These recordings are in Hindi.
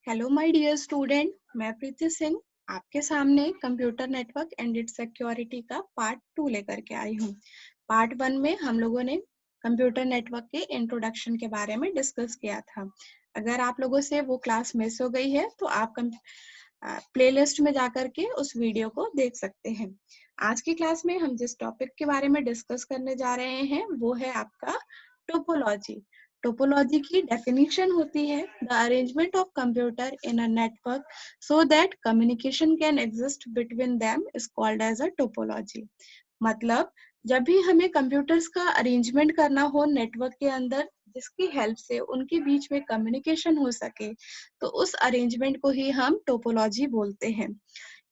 हेलो माय डियर स्टूडेंट, मैं प्रीति सिंह आपके सामने computer network and it's security का पार्ट 2 लेकर के आई हूँ। पार्ट 1 में हम लोगों ने कंप्यूटर नेटवर्क के इंट्रोडक्शन के बारे में डिस्कस किया था। अगर आप लोगों से वो क्लास मिस हो गई है तो आप प्लेलिस्ट में जाकर के उस वीडियो को देख सकते हैं। आज की क्लास में हम जिस टॉपिक के बारे में डिस्कस करने जा रहे हैं वो है आपका टोपोलॉजी। टोपोलॉजी की डेफिनेशन होती है the arrangement of computer in a network so that communication can exist between them is called as a topology. मतलब जब भी हमें कंप्यूटर्स का अरेंजमेंट करना हो नेटवर्क के अंदर जिसकी हेल्प से उनके बीच में कम्युनिकेशन हो सके, तो उस अरेंजमेंट को ही हम टोपोलॉजी बोलते हैं।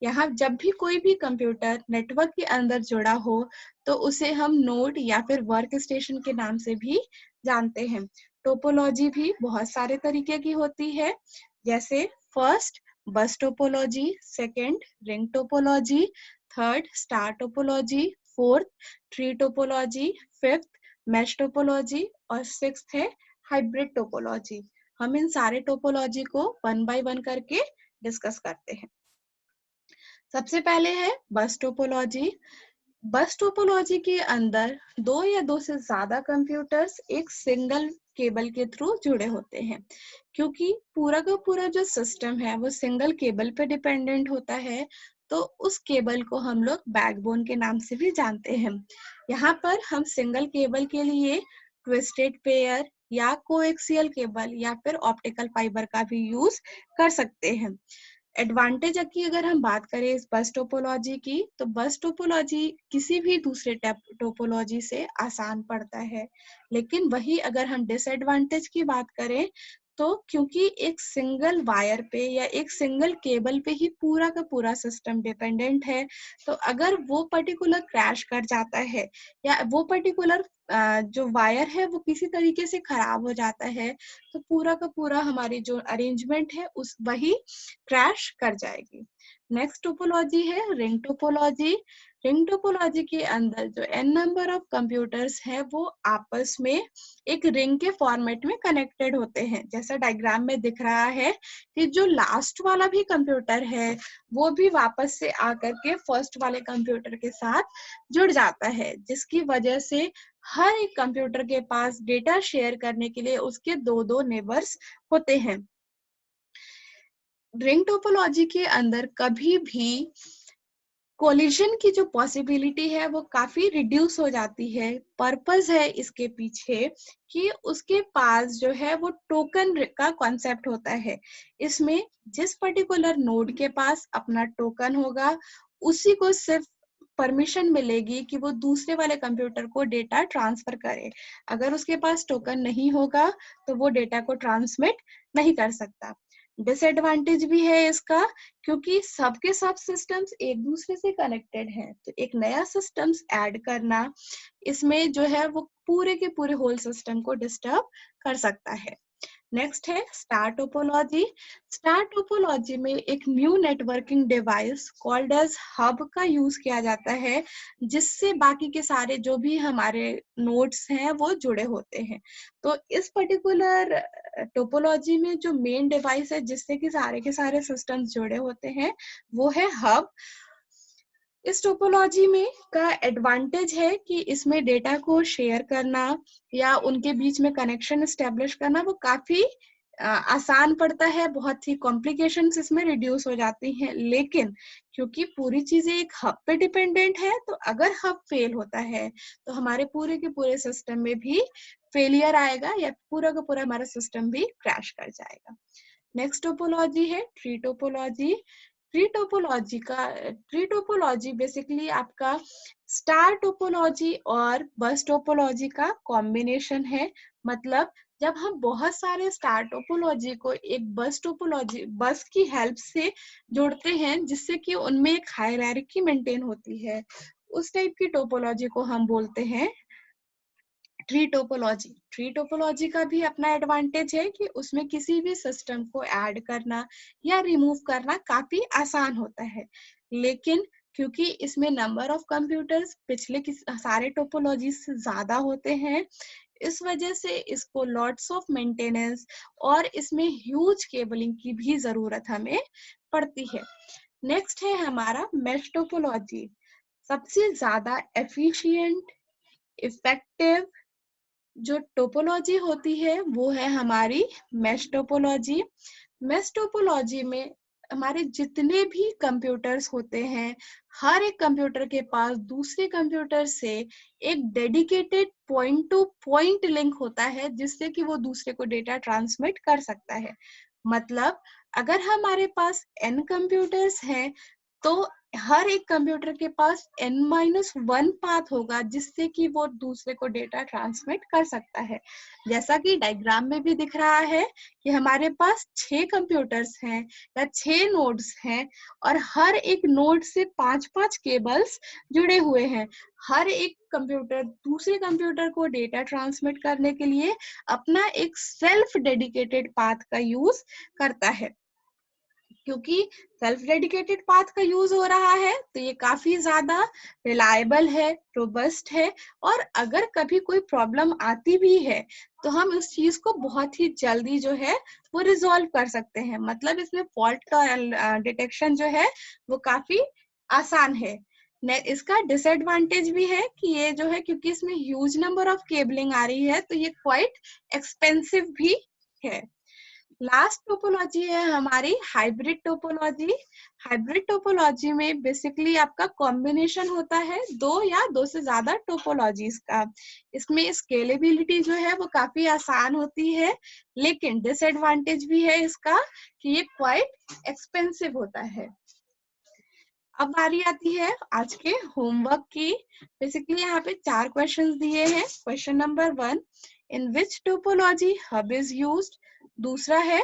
यहाँ जब भी कोई भी कंप्यूटर नेटवर्क के अंदर जुड़ा हो तो उसे हम नोड या फिर वर्क स्टेशन के नाम से भी जानते हैं। टोपोलॉजी भी बहुत सारे तरीके की होती है, जैसे फर्स्ट बस topology, second ring topology, third star topology, fourth tree topology, fifth mesh topology और सिक्स्थ है हाइब्रिड टोपोलॉजी। हम इन सारे टोपोलॉजी को वन बाय वन करके डिस्कस करते हैं। सबसे पहले है बस टोपोलॉजी। बस टोपोलॉजी के अंदर दो या दो से ज्यादा कंप्यूटर्स एक सिंगल केबल के थ्रू जुड़े होते हैं। क्योंकि पूरा का पूरा जो सिस्टम है वो सिंगल केबल पे डिपेंडेंट होता है, तो उस केबल को हम लोग बैकबोन के नाम से भी जानते हैं। यहाँ पर हम सिंगल केबल के लिए ट्विस्टेड पेयर या कोएक्सियल केबल या फिर ऑप्टिकल फाइबर का भी यूज कर सकते हैं। एडवांटेज की अगर हम बात करें इस बस टोपोलॉजी की, तो बस टोपोलॉजी किसी भी दूसरे टोपोलॉजी से आसान पड़ता है। लेकिन वही अगर हम डिसएडवांटेज की बात करें, तो क्योंकि एक सिंगल वायर पे या एक सिंगल केबल पे ही पूरा का पूरा सिस्टम डिपेंडेंट है, तो अगर वो पर्टिकुलर क्रैश कर जाता है या वो पर्टिकुलर जो वायर है वो किसी तरीके से खराब हो जाता है, तो पूरा का पूरा हमारी जो अरेंजमेंट है उस वही क्रैश कर जाएगी। नेक्स्ट टोपोलॉजी है रिंग टोपोलॉजी। रिंग टोपोलॉजी के अंदर जो n नंबर ऑफ कंप्यूटर्स है वो आपस में एक रिंग के फॉर्मेट में कनेक्टेड होते हैं। जैसा डायग्राम में दिख रहा है कि जो लास्ट वाला भी कंप्यूटर है वो भी वापस से आकर के फर्स्ट वाले कंप्यूटर के साथ जुड़ जाता है, जिसकी वजह से हर एक कंप्यूटर के पास डेटा शेयर करने के लिए उसके दो दो नेबर्स होते हैं। रिंग टोपोलॉजी के अंदर कभी भी कोलिजन की जो पॉसिबिलिटी है वो काफी रिड्यूस हो जाती है। पर्पस है इसके पीछे कि उसके पास जो है वो टोकन का कॉन्सेप्ट होता है। इसमें जिस पर्टिकुलर नोड के पास अपना टोकन होगा उसी को सिर्फ परमिशन मिलेगी कि वो दूसरे वाले कंप्यूटर को डेटा ट्रांसफर करे। अगर उसके पास टोकन नहीं होगा तो वो डेटा को ट्रांसमिट नहीं कर सकता। डिसएडवांटेज भी है इसका, क्योंकि सबके सब सिस्टम्स एक दूसरे से कनेक्टेड हैं, तो एक नया सिस्टम्स ऐड करना इसमें जो है वो पूरे के पूरे होल सिस्टम को डिस्टर्ब कर सकता है। नेक्स्ट है स्टार टोपोलॉजी। स्टार टोपोलॉजी में एक new networking device called as hub का यूज किया जाता है, जिससे बाकी के सारे जो भी हमारे नोड्स हैं वो जुड़े होते हैं। तो इस पर्टिकुलर टोपोलॉजी में जो मेन डिवाइस है जिससे कि सारे के सारे सिस्टम्स जुड़े होते हैं वो है हब। इस टोपोलॉजी में का एडवांटेज है कि इसमें डेटा को शेयर करना या उनके बीच में कनेक्शन एस्टेब्लिश करना वो काफी आसान पड़ता है। बहुत ही कॉम्प्लिकेशंस इसमें रिड्यूस हो जाती हैं। लेकिन क्योंकि पूरी चीजें एक हब पे डिपेंडेंट है, तो अगर हब फेल होता है तो हमारे पूरे के पूरे सिस्टम में भी फेलियर आएगा या पूरा का पूरा हमारा सिस्टम भी क्रैश कर जाएगा। नेक्स्ट टोपोलॉजी है tree topology. Tree topology basically आपका स्टार टोपोलॉजी और बस टोपोलॉजी का कॉम्बिनेशन है। मतलब जब हम बहुत सारे स्टार टोपोलॉजी को एक बस टोपोलॉजी बस की हेल्प से जोड़ते हैं जिससे कि उनमें एक हायरार्की मेंटेन होती है, उस टाइप की टोपोलॉजी को हम बोलते हैं ट्री टोपोलॉजी। ट्री टोपोलॉजी का भी अपना एडवांटेज है कि उसमें किसी भी सिस्टम को ऐड करना या रिमूव करना काफी आसान होता है। लेकिन क्योंकि इसमें नंबर ऑफ कंप्यूटर्स पिछले सारे टोपोलॉजी से ज्यादा होते हैं, इस वजह से इसको लॉट्स ऑफ मेंटेनेंस और इसमें ह्यूज केबलिंग की भी जरूरत हमें पड़ती है। नेक्स्ट है हमारा मेश टोपोलॉजी। सबसे ज्यादा एफिशिएंट, इफेक्टिव जो टोपोलॉजी होती है वो है हमारी मेश टोपोलॉजी। मेश टोपोलॉजी में हमारे जितने भी कंप्यूटर्स होते हैं, हर एक कंप्यूटर के पास दूसरे कंप्यूटर से एक dedicated point two point link होता है, जिससे कि वो दूसरे को डेटा ट्रांसमिट कर सकता है। मतलब अगर हमारे पास n कंप्यूटर्स हैं, तो हर एक कंप्यूटर के पास n-1 पाथ होगा, जिससे कि वो दूसरे को डेटा ट्रांसमिट कर सकता है। जैसा कि डायग्राम में भी दिख रहा है कि हमारे पास 6 कंप्यूटर्स हैं या 6 नोड्स हैं और हर एक नोड से 5-5 केबल्स जुड़े हुए हैं। हर एक कंप्यूटर दूसरे कंप्यूटर को डेटा ट्रांसमिट करने के लिए अपना एक सेल्फ डेडिकेटेड पाथ का यूज करता है। क्योंकि सेल्फ डेडिकेटेड पाथ का यूज हो रहा है तो ये काफी ज्यादा रिलायबल है, रोबस्ट है, और अगर कभी कोई प्रॉब्लम आती भी है तो हम उस चीज को बहुत ही जल्दी जो है वो रिजॉल्व कर सकते हैं। मतलब इसमें फॉल्ट का डिटेक्शन जो है वो काफी आसान है। इसका डिसएडवांटेज भी है कि ये जो है, क्योंकि इसमें ह्यूज नंबर ऑफ केबलिंग आ रही है, तो ये क्वाइट एक्सपेंसिव भी है। लास्ट टोपोलॉजी है हमारी हाइब्रिड टोपोलॉजी। हाइब्रिड टोपोलॉजी में बेसिकली आपका कॉम्बिनेशन होता है दो या दो से ज्यादा टोपोलॉजीज का। इसमें स्केलेबिलिटी जो है वो काफी आसान होती है, लेकिन डिसएडवांटेज भी है इसका कि ये क्वाइट एक्सपेंसिव होता है। अब बारी आती है आज के होमवर्क की। बेसिकली यहाँ पे 4 क्वेश्चंस दिए हैं। Question number 1, in which topology hub is used. दूसरा है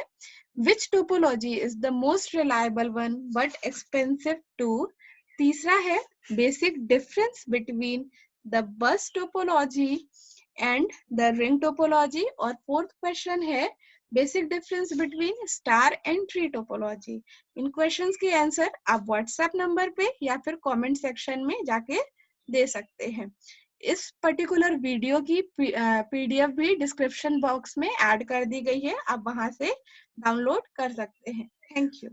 which topology is the most reliable one but expensive too. तीसरा है basic difference between the bus topology and the ring topology. और फोर्थ क्वेश्चन है basic difference between star and tree topology. इन क्वेश्चंस के आंसर आप व्हाट्सएप नंबर पे या फिर कमेंट सेक्शन में जाके दे सकते हैं। इस पर्टिकुलर वीडियो की पीडीएफ भी डिस्क्रिप्शन बॉक्स में ऐड कर दी गई है, आप वहां से डाउनलोड कर सकते हैं। Thank you.